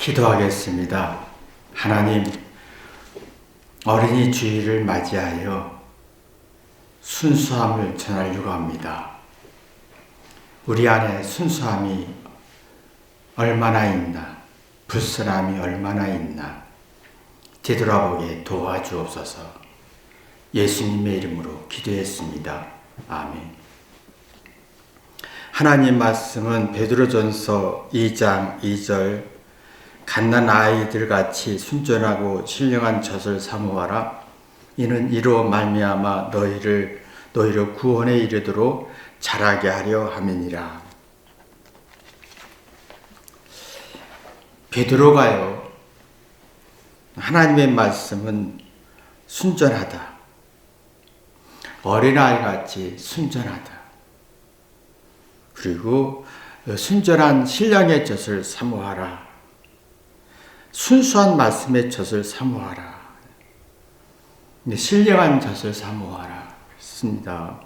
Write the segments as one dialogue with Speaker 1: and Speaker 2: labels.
Speaker 1: 기도하겠습니다. 하나님, 어린이 주일을 맞이하여 순수함을 전하려고 합니다. 우리 안에 순수함이 얼마나 있나, 불순함이 얼마나 있나 되돌아보게 도와주옵소서. 예수님의 이름으로 기도했습니다. 아멘. 하나님 말씀은 베드로전서 2장 2절 갓난 아이들 같이 순전하고 신령한 젖을 사모하라. 이는 이로 말미암아 너희를 구원에 이르도록 자라게 하려 함이니라. 베드로가요, 하나님의 말씀은 순전하다, 어린아이같이 순전하다, 그리고 순전한 신령의 젖을 사모하라. 순수한 말씀의 젖을 사모하라. 신령한 젖을 사모하라 했습니다.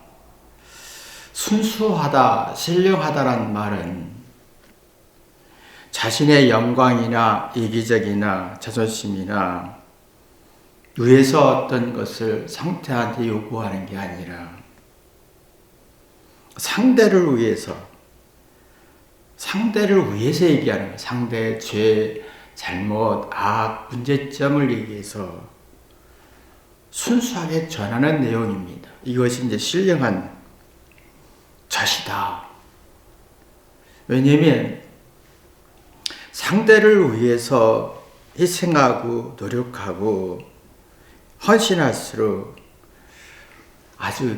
Speaker 1: 순수하다, 신령하다란 말은 자신의 영광이나 이기적이나 자존심이나 위에서 어떤 것을 상대한테 요구하는 게 아니라 상대를 위해서 얘기하는 거예요. 상대의 죄, 잘못, 악, 문제점을 얘기해서 순수하게 전하는 내용입니다. 이것이 이제 신령한 젖이다. 왜냐하면 상대를 위해서 희생하고 노력하고 헌신할수록 아주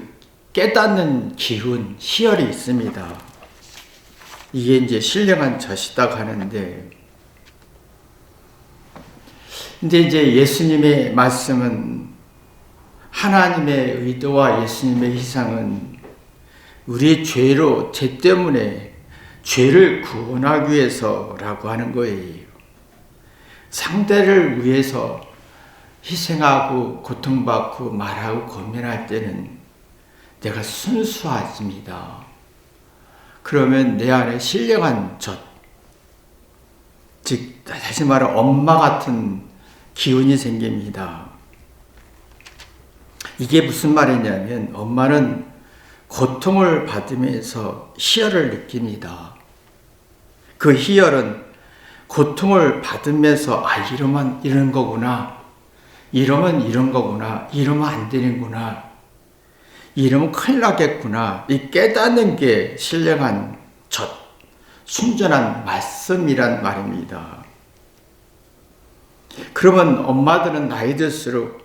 Speaker 1: 깨닫는 기운, 희열이 있습니다. 이게 이제 신령한 젖이다 하는데, 근데 이제 예수님의 말씀은, 하나님의 의도와 예수님의 희생은 우리의 죄 때문에 죄를 구원하기 위해서라고 하는 거예요. 상대를 위해서 희생하고 고통받고 말하고 고민할 때는 내가 순수하십니다. 그러면 내 안에 신령한 젖, 즉 다시 말해 엄마 같은 기운이 생깁니다. 이게 무슨 말이냐면, 엄마는 고통을 받으면서 희열을 느낍니다. 그 희열은 고통을 받으면서 이러면 이런 거구나, 이러면 이런 거구나, 이러면 안 되는구나, 이러면 큰일 나겠구나, 이 깨닫는 게 신령한 젖, 순전한 말씀이란 말입니다. 그러면 엄마들은 나이 들수록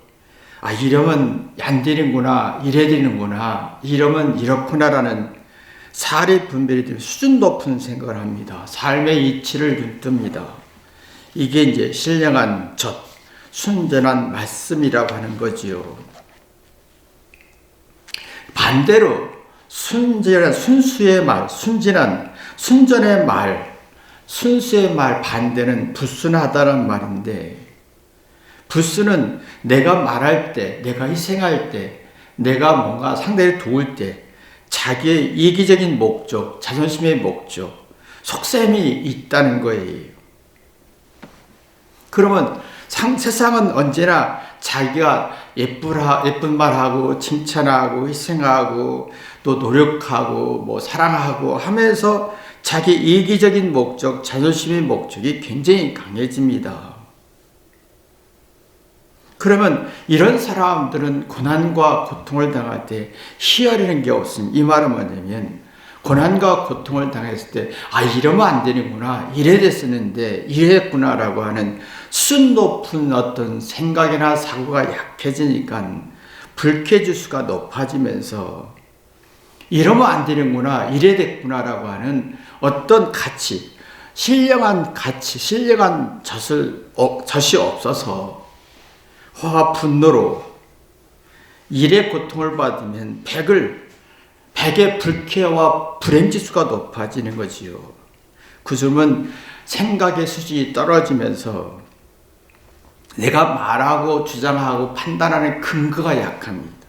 Speaker 1: 이러면 안 되는구나, 이래야 되는구나, 이러면 이렇구나라는 사리 분별이 되면 수준 높은 생각을 합니다. 삶의 이치를 눈뜹니다. 이게 이제 신령한 젖, 순전한 말씀이라고 하는 거지요. 반대로 순수의 말, 순전의 말, 순수의 말 반대는 불순하다는 말인데, 불순은 내가 말할 때, 내가 희생할 때, 내가 뭔가 상대를 도울 때 자기의 이기적인 목적, 자존심의 목적, 속셈이 있다는 거예요. 그러면 세상은 언제나 자기가 예쁜 말하고 칭찬하고 희생하고 또 노력하고 사랑하고 하면서 자기 이기적인 목적, 자존심의 목적이 굉장히 강해집니다. 그러면 이런 사람들은 고난과 고통을 당할 때 희열이라는 게 없습니다. 이 말은 뭐냐면, 고난과 고통을 당했을 때 이러면 안 되는구나, 이래 됐었는데 이랬구나라고 하는 수준 높은 어떤 생각이나 사고가 약해지니까 불쾌지수가 높아지면서 이러면 안 되는구나, 이래 됐구나라고 하는 어떤 가치, 신령한 가치, 신령한 젖이 없어서 화와 분노로 일의 고통을 받으면 백의 불쾌와 불행지수가 높아지는 거지요. 그러면 생각의 수준이 떨어지면서 내가 말하고 주장하고 판단하는 근거가 약합니다.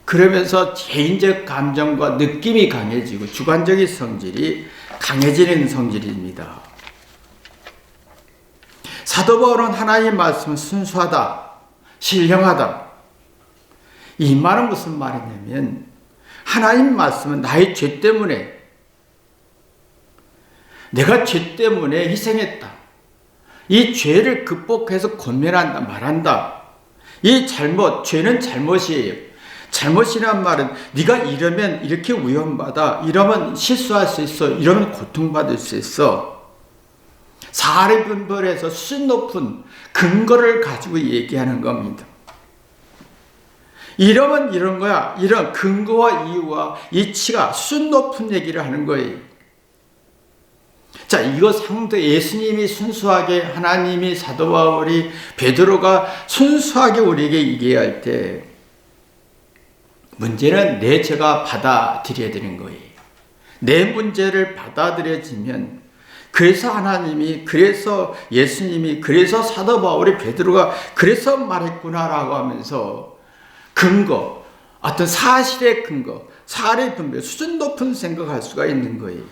Speaker 1: 그러면서 개인적 감정과 느낌이 강해지고 주관적인 성질이 강해지는 성질입니다. 사도 바울은 하나님의 말씀은 순수하다, 신령하다. 이 말은 무슨 말이냐면 하나님 말씀은 나의 죄 때문에, 내가 죄 때문에 희생했다. 이 죄를 극복해서 권면한다, 말한다. 이 잘못, 죄는 잘못이에요. 잘못이란 말은 네가 이러면 이렇게 위험받아, 이러면 실수할 수 있어, 이러면 고통받을 수 있어. 사례 분별해서 수준 높은 근거를 가지고 얘기하는 겁니다. 이러면 이런 거야. 이런 근거와 이유와 이치가 수준 높은 얘기를 하는 거예요. 자, 이거 상대 예수님이 순수하게, 하나님이, 사도 바울이, 베드로가 순수하게 우리에게 얘기할 때 문제는 내 죄가 받아들여야 되는 거예요. 내 문제를 받아들여지면, 그래서 하나님이, 그래서 예수님이, 그래서 사도 바울이, 베드로가 그래서 말했구나라고 하면서 근거, 어떤 사실의 근거, 사례 분별, 수준 높은 생각할 수가 있는 거예요.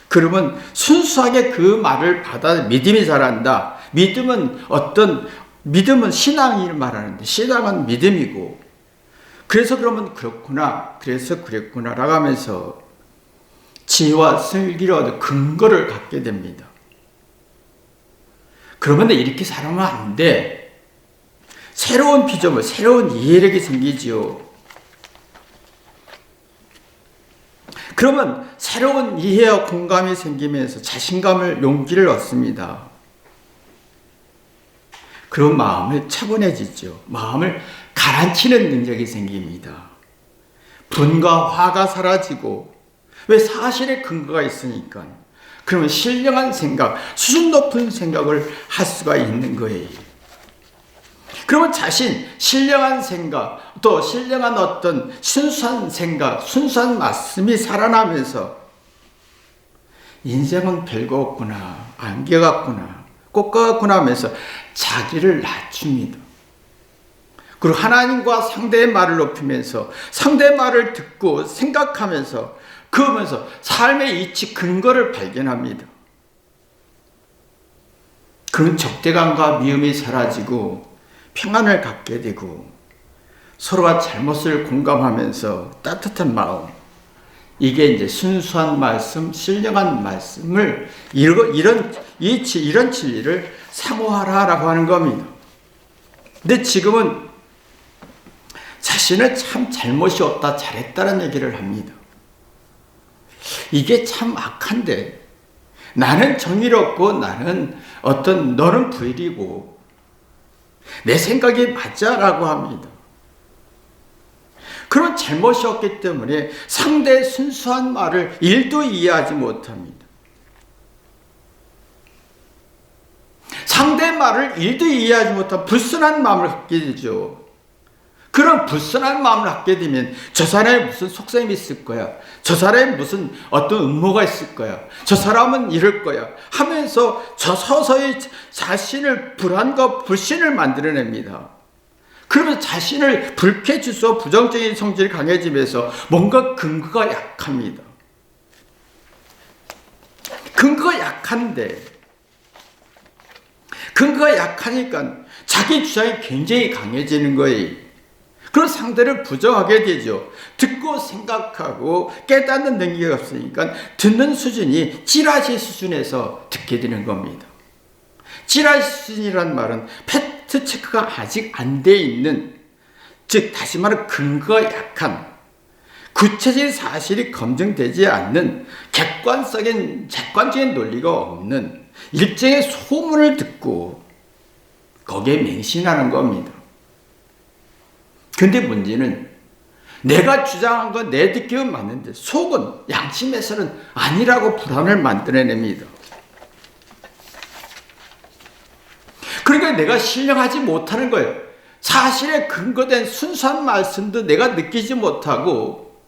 Speaker 1: 그러면 순수하게 그 말을 받아, 믿음이 자란다. 믿음은 신앙을 말하는데, 신앙은 믿음이고, 그래서 그러면 그렇구나, 그래서 그랬구나 라고 하면서 지혜와 슬기를 얻어 근거를 갖게 됩니다. 그러면 이렇게 살아면 안 돼. 새로운 피조물, 새로운 이해력이 생기지요. 그러면 새로운 이해와 공감이 생기면서 자신감을, 용기를 얻습니다. 그런 마음을 차분해지죠. 마음을 가라앉히는 능력이 생깁니다. 분과 화가 사라지고, 왜? 사실의 근거가 있으니까. 그러면 신령한 생각, 수준 높은 생각을 할 수가 있는 거예요. 그러면 신령한 생각, 또 신령한 어떤 순수한 생각, 순수한 말씀이 살아나면서 인생은 별거 없구나, 안개 같구나, 꽃과 같구나 하면서 자기를 낮춥니다. 그리고 하나님과 상대의 말을 높이면서, 상대의 말을 듣고 생각하면서, 그러면서 삶의 이치 근거를 발견합니다. 그런 적대감과 미움이 사라지고 평안을 갖게 되고, 서로가 잘못을 공감하면서 따뜻한 마음, 이게 이제 순수한 말씀, 신령한 말씀을 이런 이치, 이런 진리를 사모하라라고 하는 겁니다. 근데 지금은 자신은 참 잘못이 없다, 잘했다는 얘기를 합니다. 이게 참 악한데, 나는 정의롭고 너는 불의고 내 생각이 맞아라고 합니다. 그런 잘못이 없기 때문에 상대의 순수한 말을 1도 이해하지 못합니다. 상대의 말을 1도 이해하지 못한 불순한 마음을 갖게 되죠. 그런 불순한 마음을 갖게 되면 저 사람에 무슨 속셈이 있을 거야, 저 사람에 무슨 어떤 음모가 있을 거야, 저 사람은 이럴 거야 하면서 저 서서히 자신을 불안과 불신을 만들어냅니다. 그러면 자신을 불쾌지수, 부정적인 성질이 강해지면서 뭔가 근거가 약합니다. 근거가 약한데, 근거가 약하니까 자기 주장이 굉장히 강해지는 거예요. 그런 상대를 부정하게 되죠. 듣고 생각하고 깨닫는 능력이 없으니까 듣는 수준이 찌라시 수준에서 듣게 되는 겁니다. 찌라시 수준이란 말은 팩트 체크가 아직 안 돼 있는, 즉 다시 말해 근거가 약한, 구체적인 사실이 검증되지 않는, 객관적인 논리가 없는 일종의 소문을 듣고 거기에 맹신하는 겁니다. 근데 문제는 내가 주장한 건 내 느낌은 맞는데 속은, 양심에서는 아니라고 불안을 만들어냅니다. 그러니까 내가 신령하지 못하는 거예요. 사실에 근거된 순수한 말씀도 내가 느끼지 못하고,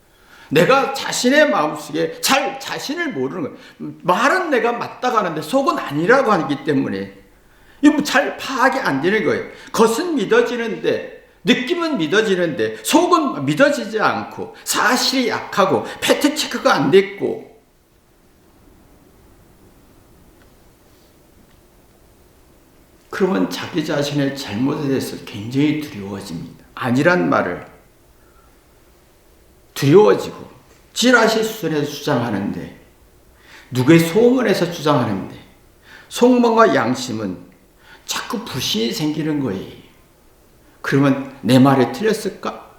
Speaker 1: 내가 자신의 마음속에 자신을 모르는 거예요. 말은 내가 맞다고 하는데 속은 아니라고 하기 때문에 이거 잘 파악이 안 되는 거예요. 겉은 믿어지는데, 느낌은 믿어지는데 속은 믿어지지 않고, 사실이 약하고 팩트 체크가 안 됐고, 그러면 자기 자신의 잘못에 대해서 굉장히 두려워집니다. 아니란 말을 두려워지고 찌라시 수준에서 주장하는데, 누구의 소문에서 주장하는데, 속마음과 양심은 자꾸 불신이 생기는 거예요. 그러면 내 말이 틀렸을까?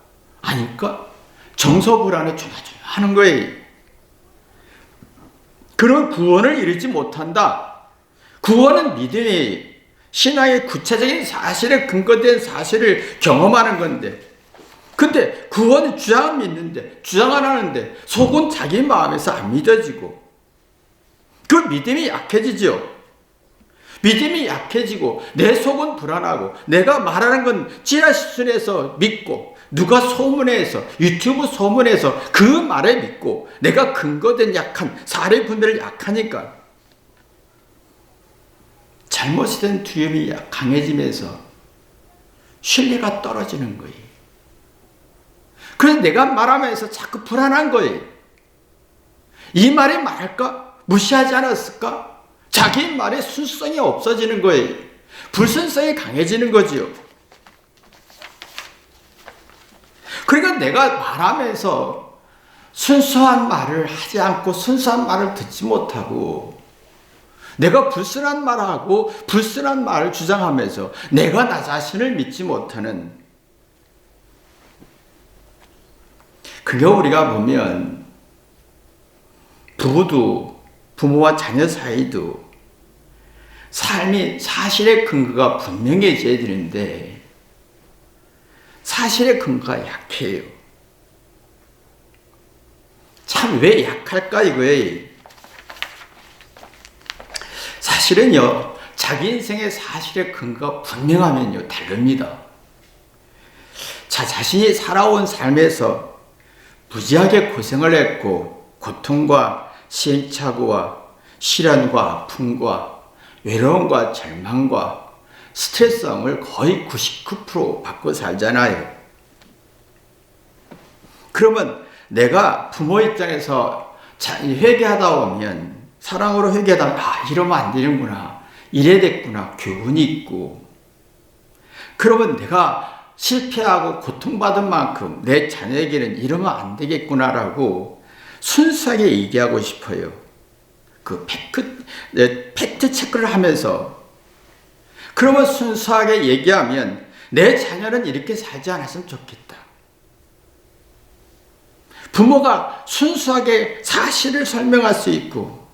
Speaker 1: 아닐까? 정서불안에 조마조마하는 거예요. 그런 구원을 이루지 못한다. 구원은 믿음이 신앙의 구체적인 사실에 근거된 사실을 경험하는 건데, 근데 구원은 주장은 믿는데, 주장은 하는데 속은 자기 마음에서 안 믿어지고, 그 믿음이 약해지죠. 믿음이 약해지고 내 속은 불안하고, 내가 말하는 건 찌라시 수준에서 믿고, 누가 소문에서, 유튜브 소문에서 그 말에 믿고, 내가 근거된 약한 사례 분별을 약하니까 잘못에 대한 두려움이 강해지면서 신뢰가 떨어지는 거예요. 그래서 내가 말하면서 자꾸 불안한 거예요. 이 말이 말할까? 무시하지 않았을까? 자기 말의 순성이 없어지는 거예요. 불순성이 강해지는 거지요. 그러니까 내가 말하면서 순수한 말을 하지 않고 순수한 말을 듣지 못하고, 내가 불순한 말을 하고 불순한 말을 주장하면서 내가 나 자신을 믿지 못하는, 그게 우리가 보면 부부도, 부모와 자녀 사이도 삶이 사실의 근거가 분명해져야 되는데 사실의 근거가 약해요. 참 왜 약할까 이거예요. 사실은요, 자기 인생의 사실의 근거가 분명하면요 다릅니다. 자신이 살아온 삶에서 무지하게 고생을 했고, 고통과 시행착오와 시련과 아픔과 외로움과 절망과 스트레스성을 거의 99% 받고 살잖아요. 그러면 내가 부모 입장에서 회개하다 보면, 사랑으로 회개하다 보면, 이러면 안 되는구나, 이래 됐구나, 교훈이 있고, 그러면 내가 실패하고 고통받은 만큼 내 자녀에게는 이러면 안 되겠구나라고 순수하게 얘기하고 싶어요. 그 팩트 체크를 하면서. 그러면 순수하게 얘기하면 내 자녀는 이렇게 살지 않았으면 좋겠다. 부모가 순수하게 사실을 설명할 수 있고,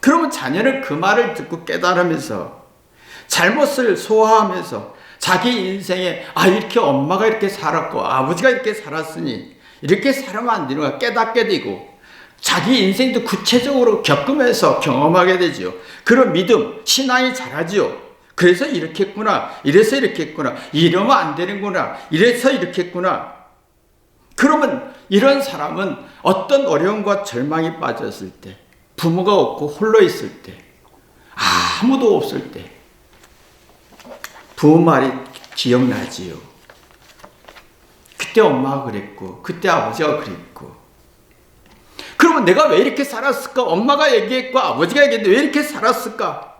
Speaker 1: 그러면 자녀는 그 말을 듣고 깨달으면서 잘못을 소화하면서 자기 인생에 이렇게 엄마가 이렇게 살았고 아버지가 이렇게 살았으니 이렇게 살면 안 되는 거야 깨닫게 되고, 자기 인생도 구체적으로 겪으면서 경험하게 되죠. 그런 믿음, 신앙이 자라죠. 그래서 이렇게 했구나, 이래서 이렇게 했구나, 이러면 안 되는구나, 이래서 이렇게 했구나. 그러면 이런 사람은 어떤 어려움과 절망이 빠졌을 때, 부모가 없고 홀로 있을 때, 아무도 없을 때 부모 말이 기억나지요. 그때 엄마가 그랬고, 그때 아버지가 그랬고. 그러면 내가 왜 이렇게 살았을까? 엄마가 얘기했고 아버지가 얘기했는데 왜 이렇게 살았을까?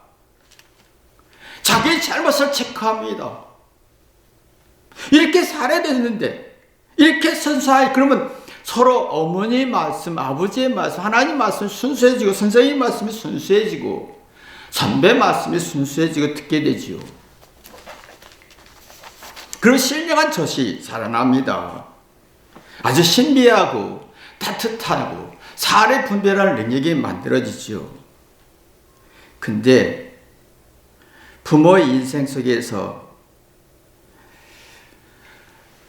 Speaker 1: 자기의 잘못을 체크합니다. 이렇게 살아야 되는데, 이렇게 선사해. 그러면 서로 어머니 말씀, 아버지의 말씀, 하나님 말씀 순수해지고, 선생님 말씀이 순수해지고, 선배 말씀이 순수해지고 듣게 되지요. 그리고 신령한 젖이 살아납니다. 아주 신비하고 따뜻하고 사례 분별할 능력이 만들어지죠. 근데 부모의 인생 속에서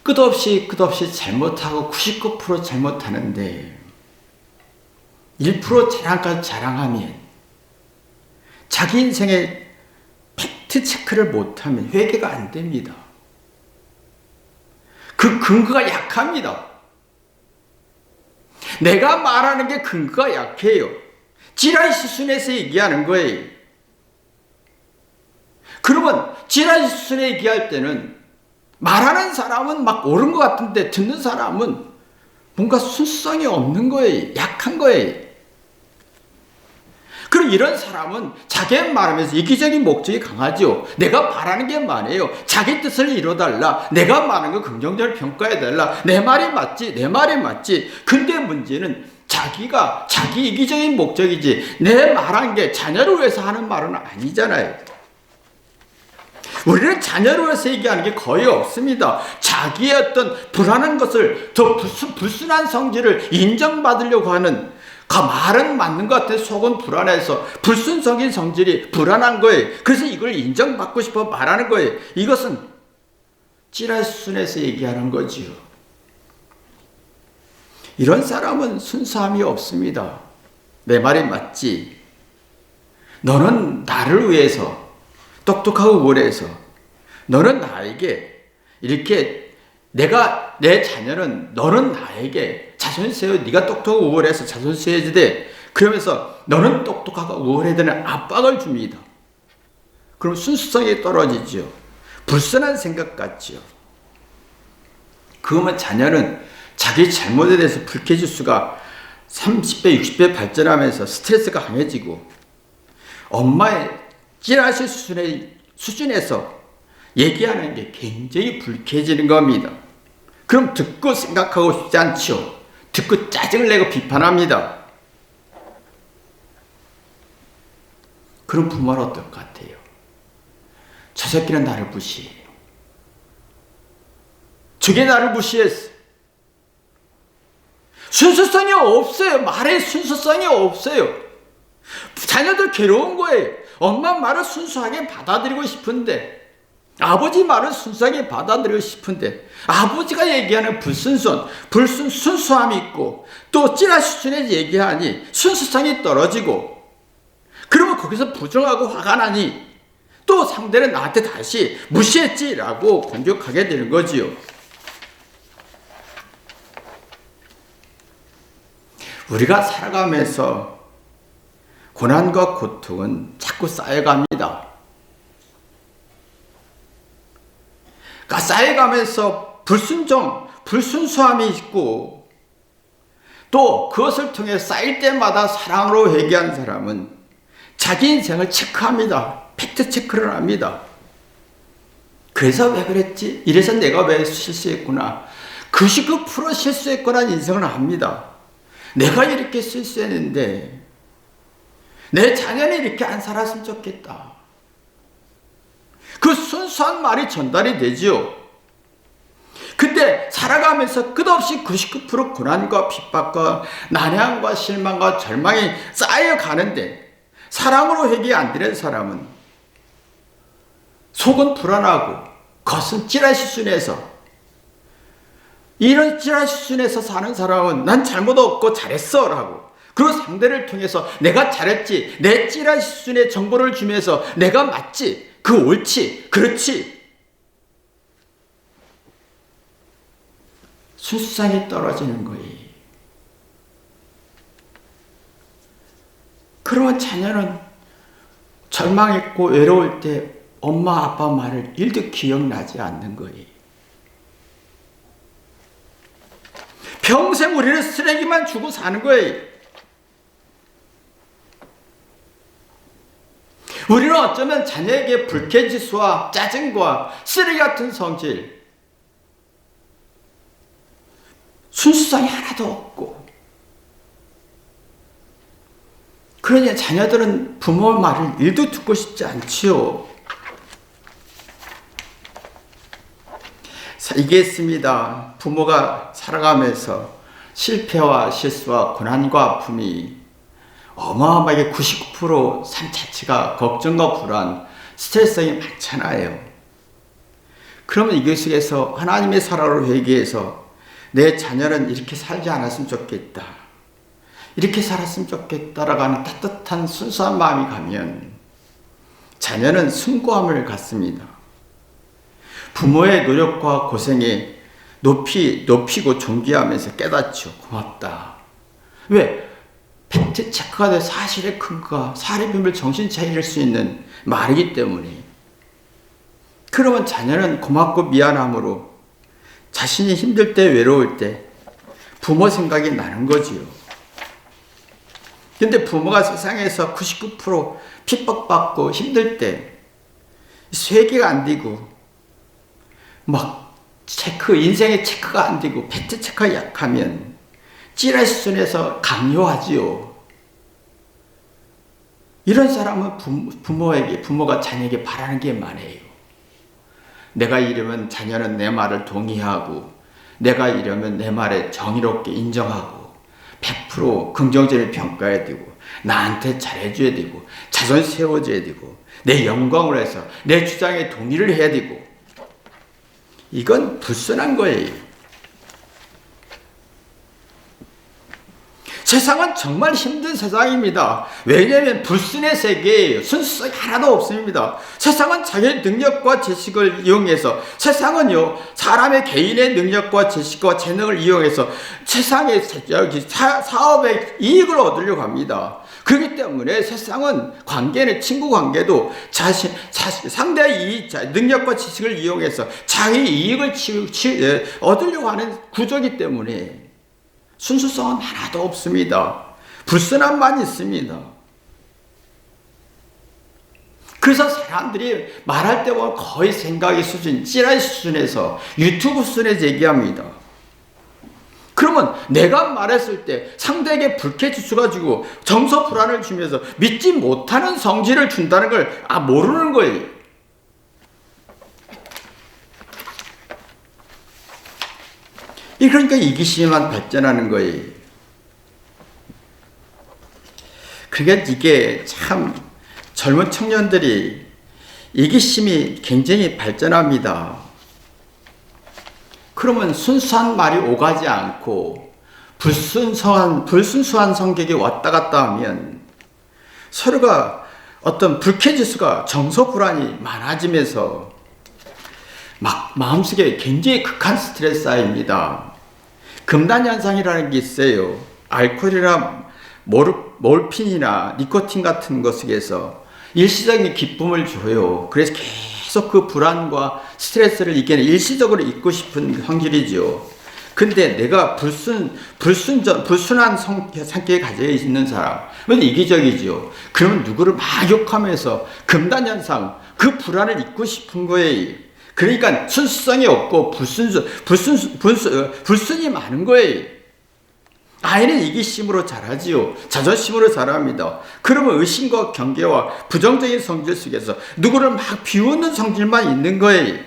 Speaker 1: 끝없이 잘못하고 99% 잘못하는데 1% 자랑까지 자랑하면, 자기 인생의 팩트 체크를 못하면 회개가 안 됩니다. 그 근거가 약합니다. 내가 말하는 게 근거가 약해요. 찌라시 수준에서 얘기하는 거예요. 그러면 찌라시 수준에 얘기할 때는 말하는 사람은 막 옳은 것 같은데 듣는 사람은 뭔가 순수성이 없는 거예요. 약한 거예요. 그럼 이런 사람은 자기 말하면서 이기적인 목적이 강하죠. 내가 바라는 게 많아요. 자기 뜻을 이뤄달라. 내가 말하는 거 긍정적으로 평가해달라. 내 말이 맞지. 내 말이 맞지. 근데 문제는 자기가 자기 이기적인 목적이지 내 말한 게 자녀를 위해서 하는 말은 아니잖아요. 우리는 자녀를 위해서 얘기하는 게 거의 없습니다. 자기의 어떤 불안한 것을 더 불순한 성질을 인정받으려고 하는 그 말은 맞는 것 같아 속은 불안해서 불순성인 성질이 불안한 거예요. 그래서 이걸 인정받고 싶어 말하는 거예요. 이것은 찌라순에서 얘기하는 거지요. 이런 사람은 순수함이 없습니다. 내 말이 맞지. 너는 나를 위해서 똑똑하고 우월해서 너는 나에게 이렇게 내 자녀는 너는 나에게 자손 세워 네가 똑똑하고 우월해서 자손 세워야 돼. 그러면서 너는 똑똑하고 우월해야 되는 압박을 줍니다. 그럼 순수성이 떨어지죠. 불순한 생각 같지요. 그러면 자녀는 자기 잘못에 대해서 불쾌지수가 30배, 60배 발전하면서 스트레스가 강해지고 엄마의 찌라시 수준에서 얘기하는 게 굉장히 불쾌해지는 겁니다. 그럼 듣고 생각하고 싶지 않죠. 듣고 짜증을 내고 비판합니다. 그런 부모는 어떨 것 같아요? 저 새끼는 나를 무시해요. 저게 나를 무시했어. 순수성이 없어요. 말에 순수성이 없어요. 자녀들 괴로운 거예요. 엄마 말을 순수하게 받아들이고 싶은데 아버지 말을 순수하게 받아들이고 싶은데 아버지가 얘기하는 순수함이 있고 또 찌라시 수준에 얘기하니 순수성이 떨어지고 그러면 거기서 부정하고 화가 나니 또 상대는 나한테 다시 무시했지라고 공격하게 되는 거지요. 우리가 살아가면서 고난과 고통은 자꾸 쌓여갑니다. 그러니까 쌓여가면서 불순수함이 있고 또 그것을 통해 쌓일 때마다 사랑으로 회개한 사람은 자기 인생을 체크합니다. 팩트 체크를 합니다. 그래서 왜 그랬지? 이래서 내가 왜 실수했구나. 99% 실수했구나 인생을 압니다. 내가 이렇게 실수했는데 내 자녀는 이렇게 안 살았으면 좋겠다. 그 순수한 말이 전달이 되지요. 근데 살아가면서 끝없이 99% 고난과 핍박과 난향과 실망과 절망이 쌓여가는데 사랑으로 회개 안 되는 사람은 속은 불안하고 겉은 찌라시 순에서 이런 찌라시 순에서 사는 사람은 난 잘못 없고 잘했어 라고 그 상대를 통해서 내가 잘했지 내 찌라시 순의 정보를 주면서 내가 맞지 그 옳지 그렇지 순수성이 떨어지는 거예요. 그러면 자녀는 절망했고 외로울 때 엄마 아빠 말을 1도 기억나지 않는 거예요. 평생 우리는 쓰레기만 주고 사는 거예요. 우리는 어쩌면 자녀에게 불쾌지수와 짜증과 쓰레기 같은 성질, 순수성이 하나도 없고 그러니 자녀들은 부모 말을 1도 듣고 싶지 않지요. 이게 있습니다. 부모가 살아가면서 실패와 실수와 고난과 아픔이 어마어마하게 99% 삶 자체가 걱정과 불안, 스트레스가 많잖아요. 그러면 이것 속에서 하나님의 사랑으로 회개해서 내 자녀는 이렇게 살지 않았으면 좋겠다. 이렇게 살았으면 좋겠다라고 하는 따뜻한 순수한 마음이 가면 자녀는 숭고함을 갖습니다. 부모의 노력과 고생에 높이고 존귀하면서 깨닫죠. 고맙다. 왜? 팩트 체크가 돼 사실의 근거가 사실의 비밀 정신 차릴 수 있는 말이기 때문에. 그러면 자녀는 고맙고 미안함으로 자신이 힘들 때 외로울 때 부모 생각이 나는 거지요. 근데 부모가 세상에서 99% 핍박받고 힘들 때 쇠기가 안 되고 막 인생의 체크가 안 되고 팩트 체크가 약하면 찌라시 수준에서 강요하지요. 이런 사람은 부모가 자녀에게 바라는 게 많아요. 내가 이러면 자녀는 내 말을 동의하고, 내가 이러면 내 말에 정의롭게 인정하고 100% 긍정적으로 평가해야 되고, 나한테 잘해줘야 되고, 자존 세워줘야 되고, 내 영광으로 해서 내 주장에 동의를 해야 되고, 이건 불순한 거예요. 세상은 정말 힘든 세상입니다. 왜냐하면 불순의 세계예요. 순수성이 하나도 없습니다. 세상은 자기의 능력과 지식을 이용해서, 세상은요 사람의 개인의 능력과 지식과 재능을 이용해서 세상의 사업의 이익을 얻으려고 합니다. 그렇기 때문에 세상은 관계는, 친구 관계도 상대의 능력과 지식을 이용해서 자기 이익을 얻으려고 하는 구조이기 때문에 순수성은 하나도 없습니다. 불순함만 있습니다. 그래서 사람들이 말할 때 보면 거의 생각의 수준, 찌라시 수준에서, 유튜브 수준에서 얘기합니다. 그러면 내가 말했을 때 상대에게 불쾌지수가 주고 정서 불안을 주면서 믿지 못하는 성질을 준다는 걸 모르는 거예요. 그러니까 이기심만 발전하는 거예요. 그러니까 이게 참 젊은 청년들이 이기심이 굉장히 발전합니다. 그러면 순수한 말이 오가지 않고 불순수한 성격이 왔다 갔다 하면 서로가 어떤 불쾌지수가, 정서 불안이 많아지면서 마음속에 굉장히 극한 스트레스 쌓입니다. 금단현상이라는 게 있어요. 알코올이나 몰핀이나 니코틴 같은 것에서 일시적인 기쁨을 줘요. 그래서 계속 그 불안과 스트레스를 이겨내 일시적으로 잊고 싶은 성질이죠. 근데 내가 불순한 성격을 가지고 있는 사람은 이기적이죠. 그러면 누구를 막 욕하면서 금단현상, 그 불안을 잊고 싶은 거예요. 그러니까 순수성이 없고 불순이 많은 거예요. 아이는 이기심으로 자라지요. 자존심으로 자랍니다. 그러면 의심과 경계와 부정적인 성질 속에서 누구를 막 비웃는 성질만 있는 거예요.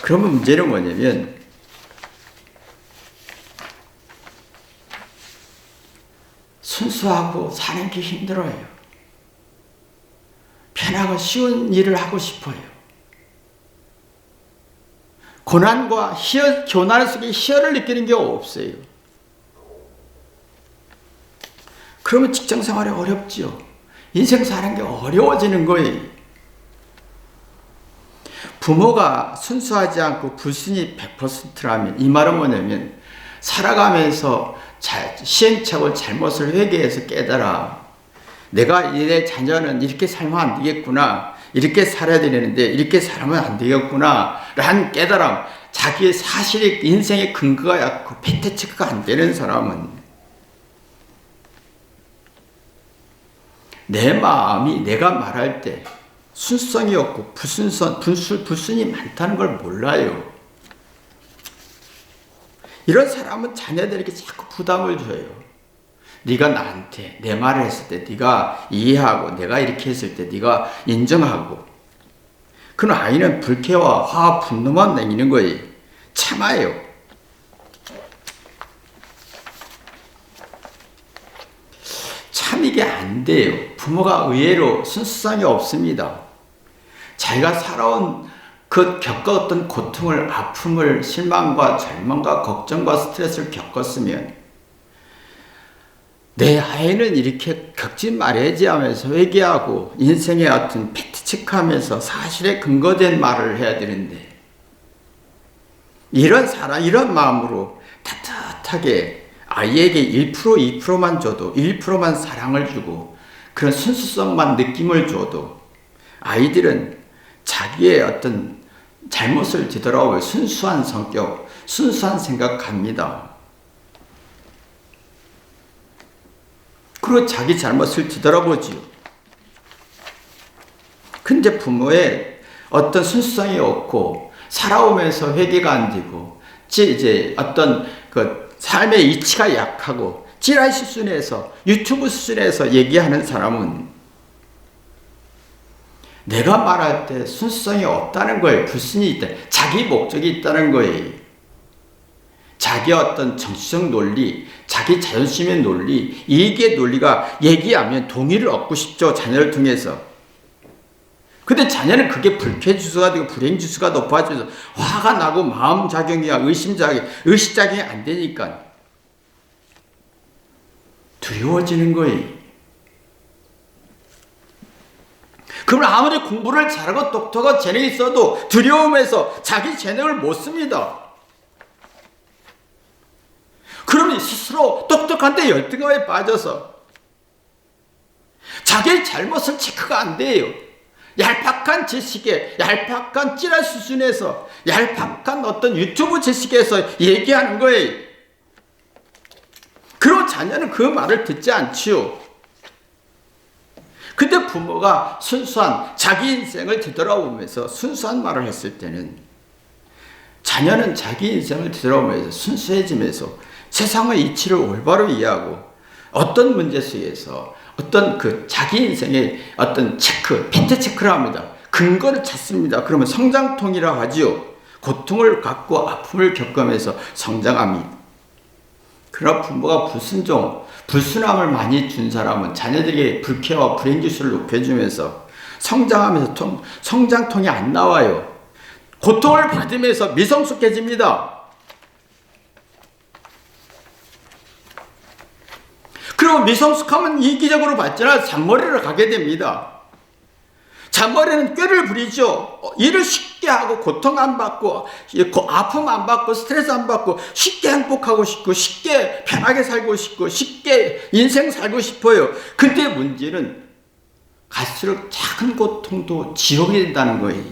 Speaker 1: 그러면 문제는 뭐냐면 순수하고 사는 게 힘들어요. 편하고 쉬운 일을 하고 싶어요. 고난과 교난 속에 희열을 느끼는 게 없어요. 그러면 직장 생활이 어렵지요. 인생 사는 게 어려워지는 거예요. 부모가 순수하지 않고 불순이 100%라면 이 말은 뭐냐면 살아가면서 시행착오 잘못을 회개해서 깨달아. 내가 내 자녀는 이렇게 살면 안 되겠구나. 이렇게 살아야 되는데 이렇게 살면 안 되겠구나. 라는 깨달음. 자기의 사실이 인생의 근거가 얕고 팩트 체크가 안 되는 사람은 내 마음이 내가 말할 때 순수성이 없고 불순이 많다는 걸 몰라요. 이런 사람은 자녀들에게 자꾸 부담을 줘요. 네가 나한테 내 말을 했을 때 네가 이해하고 내가 이렇게 했을 때 네가 인정하고, 그럼 아이는 불쾌와 화와 분노만 내기는 거예요. 참아요. 참 이게 안 돼요. 부모가 의외로 순수성이 없습니다. 자기가 살아온 겪었던 고통을, 아픔을, 실망과 절망과 걱정과 스트레스를 겪었으면 내 아이는 이렇게 겪지 말아야지 하면서 회개하고 인생의 어떤 팩트 체크하면서 사실에 근거된 말을 해야 되는데, 이런 마음으로 따뜻하게 아이에게 1%, 2%만 줘도, 1%만 사랑을 주고 그런 순수성만 느낌을 줘도 아이들은 자기의 어떤 잘못을 뒤돌아올 순수한 성격, 순수한 생각 갑니다. 그리고 자기 잘못을 뒤돌아보지요. 근데 부모의 어떤 순수성이 없고 살아오면서 회개가 안 되고 이제 어떤 그 삶의 이치가 약하고 찌라시 수준에서 유튜브 수준에서 얘기하는 사람은 내가 말할 때 순수성이 없다는 거예요. 불순이 있다. 자기 목적이 있다는 거예요. 자기 어떤 정치적 논리, 자기 자존심의 논리, 이익의 논리가 얘기하면 동의를 얻고 싶죠. 자녀를 통해서. 근데 자녀는 그게 불쾌지수가 되고 불행지수가 높아져서 화가 나고 마음작용이야 의식작용이 안 되니까 두려워지는 거예요. 그러면 아무리 공부를 잘하고 똑똑하고 재능이 있어도 두려움에서 자기 재능을 못 씁니다. 그러면 스스로 똑똑한데 열등감에 빠져서 자기의 잘못을 체크가 안 돼요. 얄팍한 지식에, 얄팍한 찌라 수준에서, 얄팍한 어떤 유튜브 지식에서 얘기하는 거예요. 그리고 자녀는 그 말을 듣지 않지요. 근데 부모가 순수한 자기 인생을 뒤돌아보면서 순수한 말을 했을 때는 자녀는 자기 인생을 뒤돌아보면서 순수해지면서 세상의 이치를 올바로 이해하고 어떤 문제 속에서 어떤 그 자기 인생의 어떤 체크, 팩트 체크를 합니다. 근거를 찾습니다. 그러면 성장통이라고 하지요. 고통을 갖고 아픔을 겪으면서 성장합니다. 그러나 부모가 불순종, 불순함을 많이 준 사람은 자녀들에게 불쾌와 불행지수를 높여주면서 성장하면서 성장통이 안 나와요. 고통을 받으면서 미성숙해집니다. 그리고 미성숙하면 이기적으로 봤잖아. 잔머리를 가게 됩니다. 잔머리는 꾀를 부리죠. 일을 쉽게 하고 고통 안 받고 아픔 안 받고 스트레스 안 받고 쉽게 행복하고 싶고 쉽게 편하게 살고 싶고 쉽게 인생 살고 싶어요. 근데 문제는 갈수록 작은 고통도 지옥이 된다는 거예요.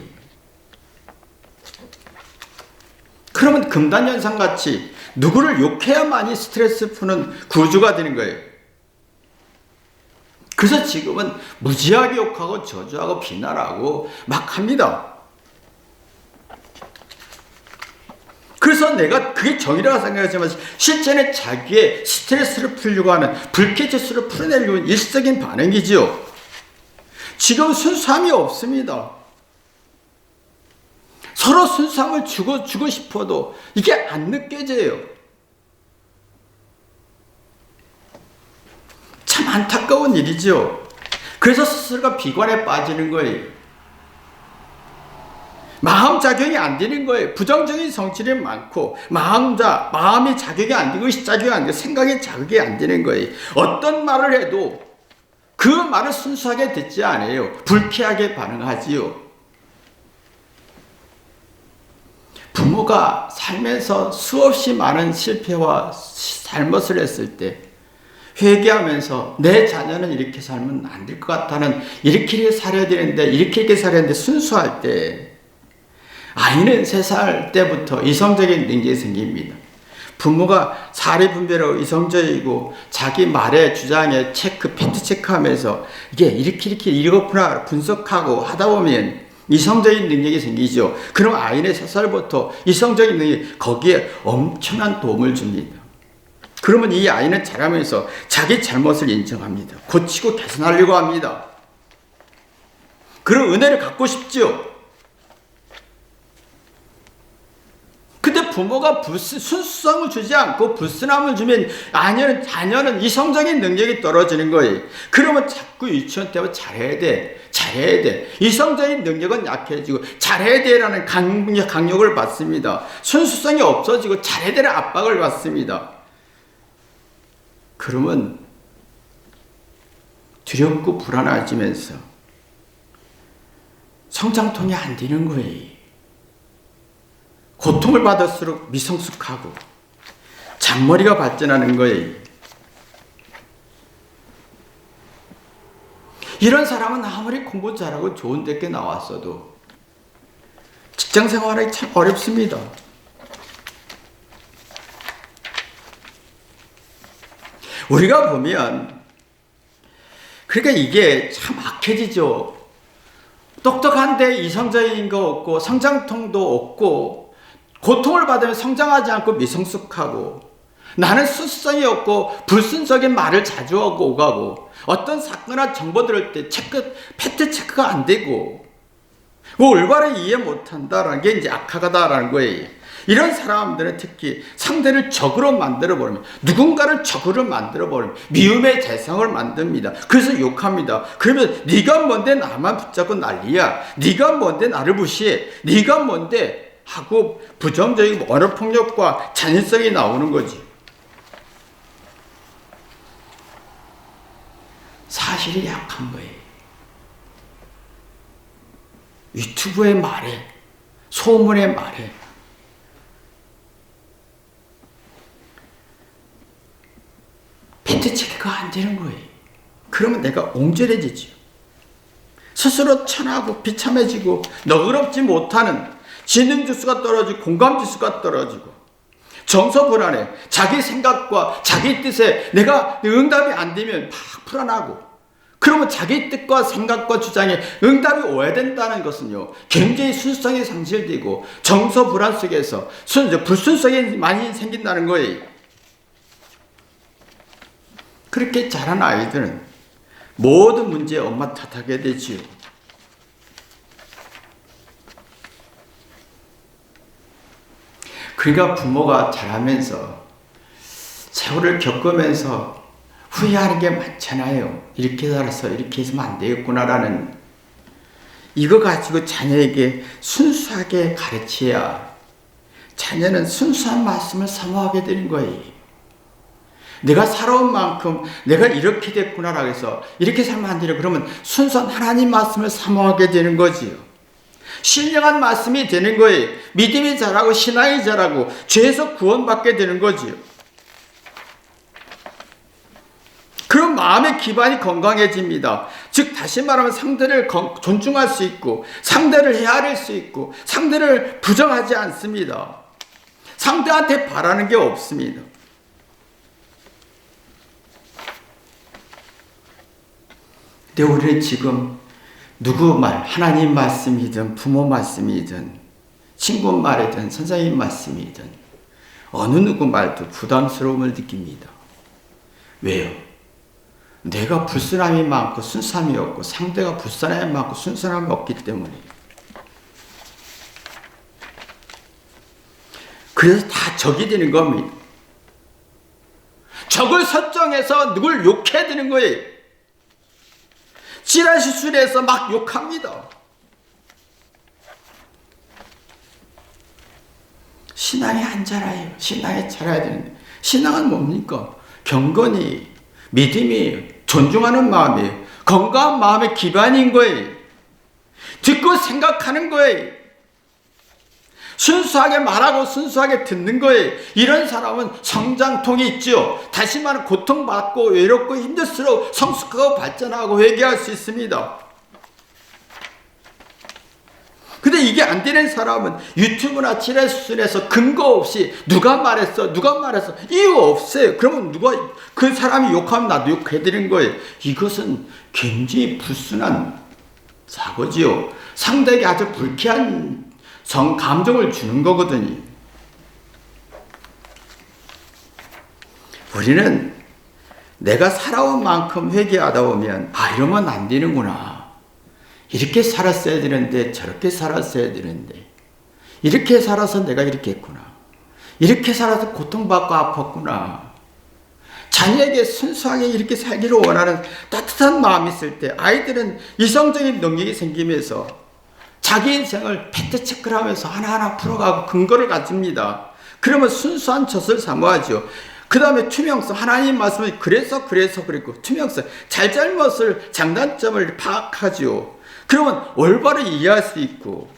Speaker 1: 그러면 금단현상같이 누구를 욕해야만이 스트레스 푸는 구조가 되는 거예요. 그래서 지금은 무지하게 욕하고 저주하고 비난하고 막 합니다. 그래서 내가 그게 정의라고 생각하지만 실제는 자기의 스트레스를 풀려고 하는 불쾌지수를 풀어내려고 하는 일시적인 반응이지요. 지금 순수함이 없습니다. 서로 순수함을 주고 싶어도 이게 안 느껴져요. 참 안타까운 일이죠. 그래서 스스로가 비관에 빠지는 거예요. 마음작용이 안 되는 거예요. 부정적인 성질이 많고 마음이 작용이 안 되고 의식작용이 안 되고 생각이 자극이 안 되는 거예요. 어떤 말을 해도 그 말을 순수하게 듣지 않아요. 불쾌하게 반응하지요. 부모가 살면서 수없이 많은 실패와 잘못을 했을 때 회개하면서 내 자녀는 이렇게 살면 안 될 것 같다는 이렇게 살아야 되는데 이렇게 살아야 되는데 순수할 때 아이는 3살 때부터 이성적인 능력이 생깁니다. 부모가 사리 분별하고 이성적이고 자기 말에 주장에 팩트 체크하면서 이게 이렇게 이렇구나 분석하고 하다 보면 이성적인 능력이 생기죠. 그럼 아이는 3살부터 이성적인 능력이 거기에 엄청난 도움을 줍니다. 그러면 이 아이는 자라면서 자기 잘못을 인정합니다. 고치고 개선하려고 합니다. 그런 은혜를 갖고 싶죠. 근데 부모가 순수성을 주지 않고 불순함을 주면 자녀는 이성적인 능력이 떨어지는 거예요. 그러면 자꾸 유치원 때부터 잘해야 돼. 이성적인 능력은 약해지고 잘해야 돼라는 강력을 받습니다. 순수성이 없어지고 잘해야 되는 압박을 받습니다. 그러면 두렵고 불안해지면서 성장통이 안 되는 거예요. 고통을 받을수록 미성숙하고 잔머리가 발전하는 거예요. 이런 사람은 아무리 공부 잘하고 좋은 대학에 나왔어도 직장 생활하기 참 어렵습니다. 우리가 보면 그러니까 이게 참 악해지죠. 똑똑한데 이성적인 거 없고 성장통도 없고 고통을 받으면 성장하지 않고 미성숙하고 나는 순수성이 없고 불순적인 말을 자주 하고 오가고 어떤 사건이나 정보 들을 때 팩트 체크가 안 되고 올바로 이해 못한다라는 게 이제 악하다라는 거예요. 이런 사람들은 특히 상대를 적으로 만들어버리면 누군가를 적으로 만들어버리면 미움의 대상을 만듭니다. 그래서 욕합니다. 그러면 네가 뭔데 나만 붙잡고 난리야. 네가 뭔데 나를 무시해. 네가 뭔데 하고 부정적인 언어폭력과 잔인성이 나오는 거지. 사실이 약한 거예요. 유튜브의 말에 소문의 말에 팩트 체크가 안 되는 거예요. 그러면 내가 옹졸해지죠. 스스로 천하고 비참해지고 너그럽지 못하는 지능지수가 떨어지고 공감지수가 떨어지고 정서 불안해. 자기 생각과 자기 뜻에 내가 응답이 안 되면 막 불안하고 그러면 자기 뜻과 생각과 주장에 응답이 오야 된다는 것은요 굉장히 순수성이 상실되고 정서 불안 속에서 불순성이 많이 생긴다는 거예요. 그렇게 자란 아이들은 모든 문제에 엄마 탓하게 되지요. 그러니까 부모가 자라면서 세월을 겪으면서 후회하는 게 많잖아요. 이렇게 살아서 이렇게 했으면 안 되겠구나라는 이거 가지고 자녀에게 순수하게 가르쳐야 자녀는 순수한 말씀을 사모하게 되는 거예요. 내가 살아온 만큼 내가 이렇게 됐구나라고 해서 이렇게 살면 안 되려 그러면 순수한 하나님 말씀을 사모하게 되는 거지요. 신령한 말씀이 되는 거예요. 믿음이 자라고 신앙이 자라고 죄에서 구원받게 되는 거지요. 그럼 마음의 기반이 건강해집니다. 즉 다시 말하면 상대를 존중할 수 있고 상대를 헤아릴 수 있고 상대를 부정하지 않습니다. 상대한테 바라는 게 없습니다. 근데 우리는 지금 누구 말, 하나님 말씀이든 부모 말씀이든 친구 말이든 선생님 말씀이든 어느 누구 말도 부담스러움을 느낍니다. 왜요? 내가 불순함이 많고 순수함이 없고 상대가 불순함이 많고 순수함이 없기 때문에 그래서 다 적이 되는 겁니다. 적을 설정해서 누굴 욕해야 되는 거예요. 지라시술에서 막 욕합니다. 신앙이 안 자라요. 신앙이 자라야 되는데 신앙은 뭡니까? 경건이 믿음이 존중하는 마음이에요. 건강한 마음의 기반인 거예요. 듣고 생각하는 거예요. 순수하게 말하고 순수하게 듣는 거예요. 이런 사람은 성장통이 있죠. 다시 말하면 고통받고 외롭고 힘들수록 성숙하고 발전하고 회개할 수 있습니다. 근데 이게 안 되는 사람은 유튜브나 지뢰수술에서 근거 없이 누가 말했어 이유 없어요. 그러면 그 사람이 욕하면 나도 욕해드리는 거예요. 이것은 굉장히 불순한 사고지요. 상대에게 아주 불쾌한 감정을 주는 거거든요. 우리는 내가 살아온 만큼 회개하다 보면 이러면 안 되는구나. 이렇게 살았어야 되는데 저렇게 살았어야 되는데 이렇게 살아서 내가 이렇게 했구나. 이렇게 살아서 고통받고 아팠구나. 자녀에게 순수하게 이렇게 살기를 원하는 따뜻한 마음이 있을 때 아이들은 이성적인 능력이 생기면서 자기 인생을 팩트체크를 하면서 하나하나 풀어가고 근거를 가집니다. 그러면 순수한 젖을 사모하죠. 그 다음에 투명성, 하나님 말씀을 그래서 그랬고 투명성, 잘잘못을 장단점을 파악하죠. 그러면 올바로 이해할 수 있고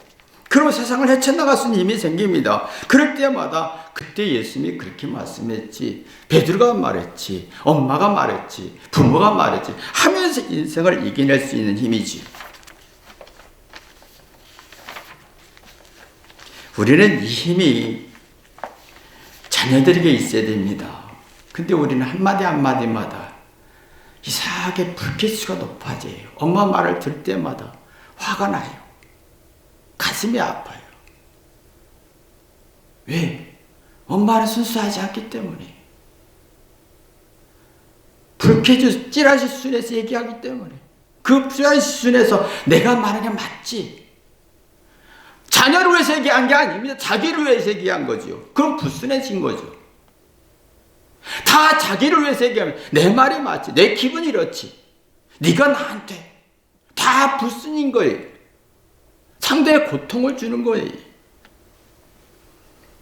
Speaker 1: 그러면 세상을 헤쳐나갈 수 있는 힘이 생깁니다. 그럴 때마다 그때 예수님이 그렇게 말씀했지, 베드로가 말했지, 엄마가 말했지, 부모가 말했지 하면서 인생을 이겨낼 수 있는 힘이지. 우리는 이 힘이 자녀들에게 있어야 됩니다. 근데 우리는 한마디 한마디마다 이상하게 불쾌지수가 높아져요. 엄마 말을 들을 때마다 화가 나요. 가슴이 아파요. 왜? 엄마는 순수하지 않기 때문에. 불쾌지수, 찌라시 수준에서 얘기하기 때문에. 그 찌라시 수준에서 내가 말하는 게 맞지. 자녀를 위해서 얘기한 게 아닙니다. 자기를 위해서 얘기한 거죠. 그럼 불순해진 거죠. 다 자기를 위해서 얘기하면 내 말이 맞지. 내 기분이 이렇지. 네가 나한테. 다 불순인 거예요. 상대의 고통을 주는 거예요.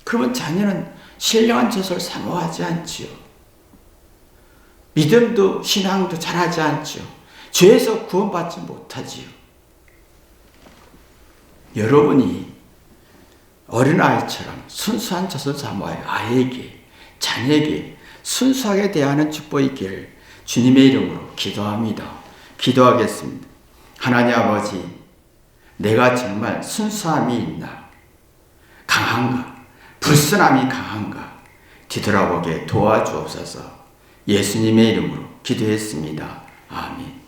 Speaker 1: 그러면 자녀는 신령한 젖을 사모하지 않지요. 믿음도 신앙도 잘하지 않지요. 죄에서 구원받지 못하지요. 여러분이 어린아이처럼 순수한 젖을 사모하여 아이에게, 자녀에게 순수하게 대하는 축복이 있기를 주님의 이름으로 기도합니다. 기도하겠습니다. 하나님 아버지, 내가 정말 순수함이 있나? 강한가? 불순함이 강한가? 뒤돌아보게 도와주옵소서. 예수님의 이름으로 기도했습니다. 아멘.